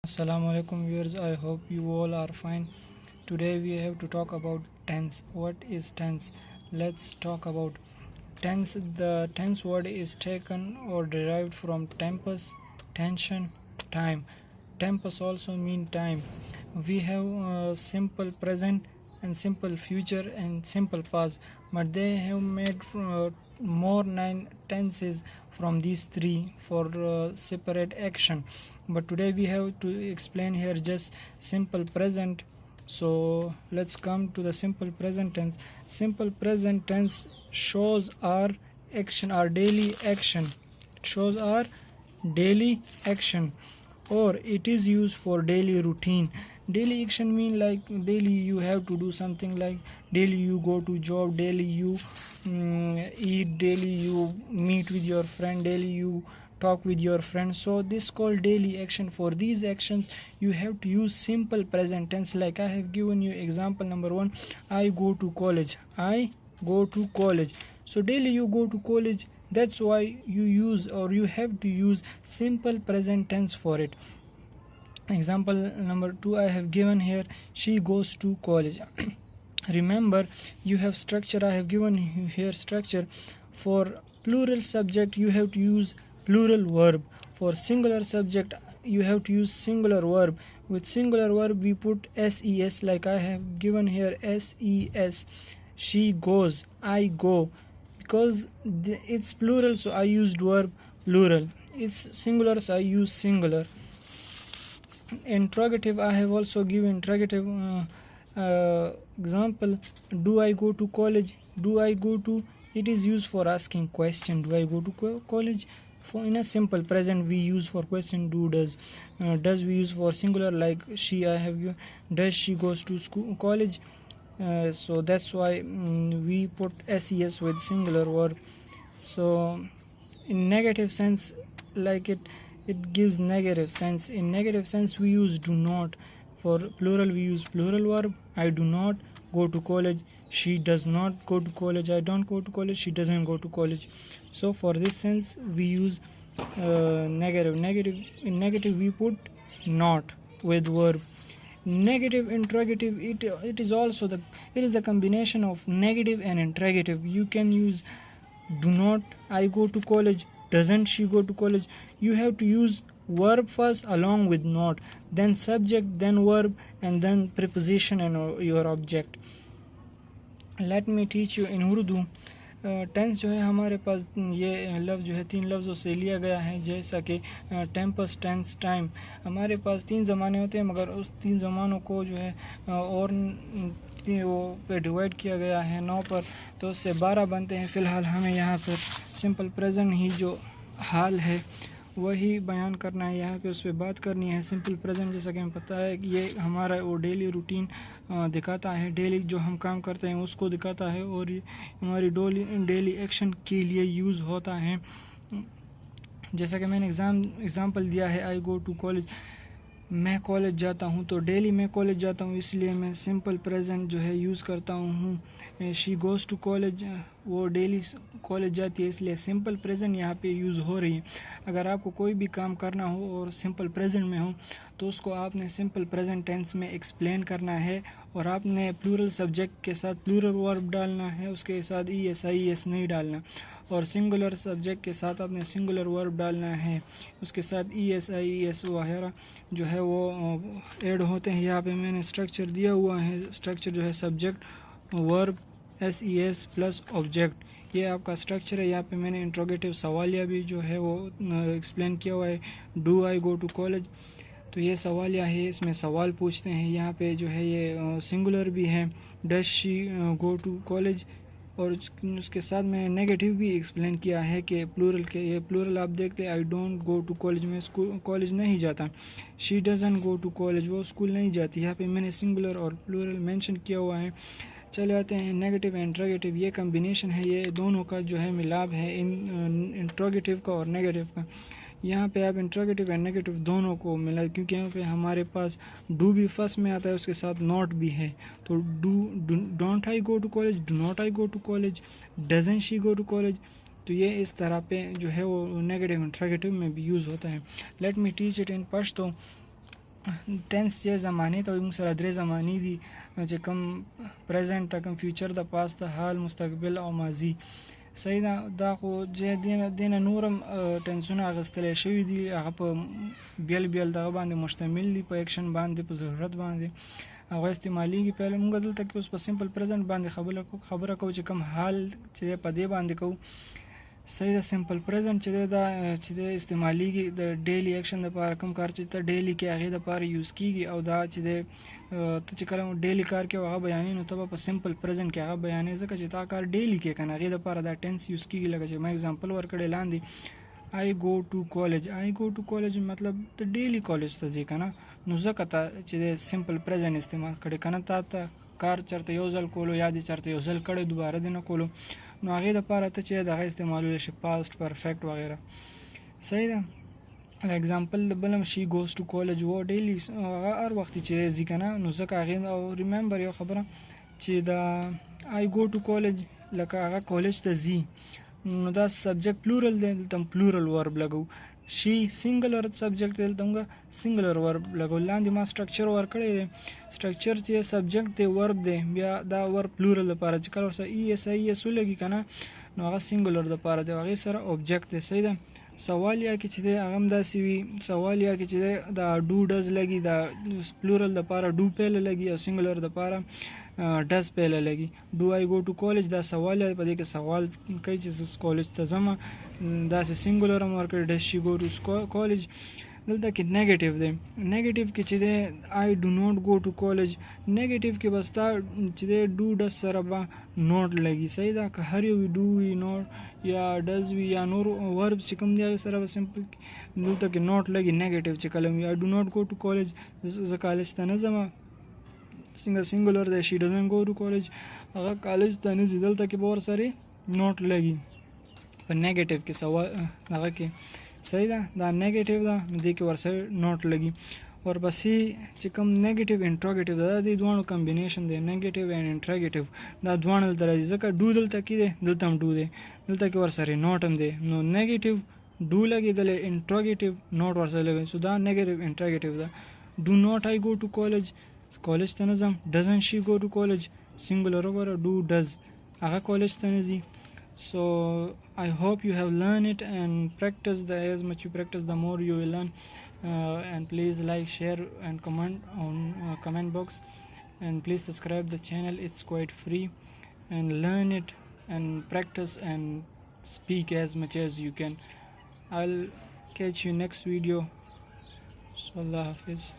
Assalamu alaikum viewers, I hope you all are fine. Today we have to talk about tense. What is tense? Let's talk about tense. The tense word is taken or derived from tempus, tension, time. Tempus also mean time. We have simple present and simple future and simple past, but they have made more 9 tenses from these three for separate action. But today we have to explain here just simple present. So let's come to the simple present tense. Simple present tense shows our action, our daily action. It shows our daily action, or it is used for daily routine. Daily action mean like daily you have to do something, like daily you go to job, daily you eat, daily you meet with your friend, daily you talk with your friends. So this called daily action. For these actions you have to use simple present tense. Like I have given you example number 1, I go to college. I go to college. So daily you go to college, that's why you use, or you have to use, simple present tense for it. Example number 2 I have given here, she goes to college. Remember, you have structure. I have given you here structure. For plural subject you have to use plural verb. For singular subject you have to use singular verb. With singular verb we put ses, like I have given here ses. She goes, I go. Because it's plural, so I used verb plural. It's singular, so I use singular. Interrogative, I have also given interrogative example. Do I go to college? Do I go to, it is used for asking question. Do I go to college? For in a simple present we use for question do, does. Does we use for singular, like she, I have given, does she goes to school, college. So that's why we put ses with singular verb. So in negative sense, like it gives negative sense. In negative sense we use do not. For plural we use plural verb. I do not go to college. She does not go to college. I don't go to college. She doesn't go to college. So for this sense we use negative. In negative we put not with verb. Negative interrogative, it is also the combination of negative and interrogative. You can use do not I go to college, doesn't she go to college. You have to use verb first along with not, then subject, then verb, and then preposition and your object. Let me teach you in Urdu. Tense जो है हमारे पास ये लफ्ज़ जो है 3 लफ्ज़ों से लिया गया है, जैसा कि टेम्पस, टेंस, टाइम. हमारे पास 3 ज़माने होते हैं, मगर उस 3 ज़मानों को जो है और वो पे डिवाइड किया गया है 9 पर, तो उससे 12 बनते हैं. फ़िलहाल हमें यहाँ पर सिंपल प्रेजेंट ही जो हाल है वही बयान करना है, यहाँ पे उस पर बात करनी है. सिंपल प्रेजेंट जैसा कि हमें पता है कि ये हमारा वो डेली रूटीन दिखाता है, डेली जो हम काम करते हैं उसको दिखाता है, और ये हमारी डेली एक्शन के लिए यूज़ होता है. जैसा कि मैंने एग्ज़ाम्पल दिया है, आई गो टू कॉलेज, मैं कॉलेज जाता हूँ. तो डेली मैं कॉलेज जाता हूँ, इसलिए मैं सिंपल प्रेजेंट जो है यूज़ करता हूँ. शी गोज़ टू कॉलेज, वो डेली कॉलेज जाती है, इसलिए सिंपल प्रेजेंट यहाँ पे यूज़ हो रही है. अगर आपको कोई भी काम करना हो और सिंपल प्रेजेंट में हो, तो उसको आपने सिंपल प्रेजेंट टेंस में एक्सप्लेन करना है, और आपने प्लूरल सब्जेक्ट के साथ प्लूरल वर्ब डालना है, उसके साथ ES नहीं डालना. और सिंगुलर सब्जेक्ट के साथ आपने सिंगुलर वर्ब डालना है, उसके साथ ES वगैरह जो है वो ऐड होते हैं. यहाँ पे मैंने स्ट्रक्चर दिया हुआ है. स्ट्रक्चर जो है subject, verb, SES plus object, ये आपका स्ट्रक्चर है. यहाँ पे मैंने इंट्रोगेटिव सवालिया भी जो है वो एक्सप्लेन किया हुआ है. Do I go to college, तो ये सवालिया है, इसमें सवाल पूछते हैं. यहाँ पे जो है ये सिंगुलर भी है, does she go to college. और उसके साथ मैंने नेगेटिव भी एक्सप्लेन किया है कि प्लूरल के, ये प्लूरल आप देखते हैं, I don't go to college, में स्कूल कॉलेज नहीं जाता. She doesn't go to college, वो स्कूल नहीं जाती. यहाँ पे मैंने सिंगुलर और प्लूरल मेंशन किया हुआ है. चले आते हैं नेगेटिव एंड इंट्रोगेटिव. ये कम्बिनेशन है, ये दोनों का जो है मिलाप है, इंट्रोगेटिव का और नेगेटिव का. यहाँ पे आप इंट्रोगेटिव एंड नेगेटिव दोनों को मिला, क्योंकि यहाँ पे हमारे पास डू भी फर्स्ट में आता है, उसके साथ नॉट भी है. तो don't I go to college, do not I go to college, doesn't she go to college. तो ये इस तरह पे जो है वो नेगेटिव इंट्रोगेटिव में भी यूज़ होता है. Let me teach it in Pashto. ټنس چې زمانې ته موږ سره درې زمانې دي چې کوم پریزنټ ته، کوم فیوچر د، پاست ته، حال، مستقبل او ماضي. صحیح ده. دا خو دینه نورم ټنسونه اخیستلی شوي دي، هغه په بیل بیل دغه باندې مشتمل دي، په ایکشن باندې، په ضرورت باندې هغه استعمالیږي. پهله موږ دلته کې اوس په سمپل پریزنټ باندې خبره کوو چې کوم حال چې دی په دې باندې کوو. صحیح ده. سمپل پریزنټ چې دی دا چې دی استعمالیږي د ډیلی ایکشن دپاره، کوم کار چې ته ډیلی کې هغې دپاره یوز کیږي، او دا چې دی ته چې کله ډیلی کار کې هغه بیانې نو ته به په سمپل پریزنټ کې هغه بیانې، ځکه چې تا کار ډیلی کې که نه هغې دپاره دا ټنس یوز کیږي. لکه چې ما اگزامپل ورکړی لاندې I go to college. I go to college مطلب ته ډیلی کالج ته ځې که نه، نو ځکه ته چې دی سمپل پریزنټ استعمال کړی که نه، تا ته کار چېرته یو ځل کولو یا دې چېرته یو ځل کړی دوباره دې نه کولو، نو هغې دپاره ته چې دغه استعمالولی شي پاست، پرفیکټ وغیره. صحیح ده. اگزامپل د بلم شي ګوز ټو کالج، و ډیلی هغه هر وخت چې ځي که نه، نو ځکه هغې او ریممبر یو خبره چې دا I go to college لکه هغه کالج ته ځي، نو دا سبجیکټ پلورل دی، دلته پلورل ورب لګو. شي سنګلر سبجیکټ دی، دلته موږ سنګلر ورب لګو. لاندې ما سټرکچر ورکړی دی، سټرکچر چې سبجیکټ دی، ورب دی، بیا دا ورب پلورل لپاره چې کله ورسره ES ولګي که نه، نو هغه سنګلر دپاره دی، هغې سره اوبجیکټ دی. صحیح ده. سوالیا کې چې دی هغه هم داسې وي، سوالیا کې چې دی دا ډو ډز لګي، دا پلورل دپاره ډو پیله لګي، او سنګلر دپاره ډز پیله لګي. ډو آی ګو ټو کالج دا سوالیا، په دې کې سوال کوي چې زه کالج ته ځم، داسې سنګلر هم ورکړي ډز شي ګو ټو کالج. دلته کې نیگیټیو دی، نیگیټیو کې چې دی I do not go to college، نیگیټیو کې بس تا چې دی ډو ډز سره به نوټ لګي. صحیح ده. که هر یو ډو وي، نوټ یا ډز وي، یا نور ورب چې کوم دی هغې سره به سمپل دلته کې نوټ لګي. نیگیټیو چې کله وي I do not go to college، زه کالج ته نه ځم. څنګه سنګلر دی she doesn't go to college، هغه کالج ته نه ځي، دلته کې به ورسره نوټ لګي په نیگیټیو کې سوال هغه کې. صحیح ده. دا نیگیټیو ده، نو دې کې ورسره نوټ لګي. ورپسې چې کوم نیگیټیو انټروګیټیو ده، دا د دواړو کمبینیشن دی، نیگیټیو اینډ انټروګیټیو، دا دواړه دلته راځي، ځکه ډو دلته کې دی، دلته هم ډو دی، دلته کې ورسره نوټ هم دی، نو نیگیټیو ډو لګېدلی، انټروګیټیو نوټ ورسره لګي، سو دا نیگیټیو انټروګیټیو ده. ډو ناٹ I go to college، کالج ته نه ځم. doesn't she go to college، سنګلر وګوره ډو ډز، هغه کالج ته نه ځي. So I hope you have learned it and practice. As much you practice, the more you will learn. And please like, share and comment on comment box, and please subscribe the channel. It's quite free, and learn it and practice and speak as much as you can. I'll catch you next video. So Allah Hafiz.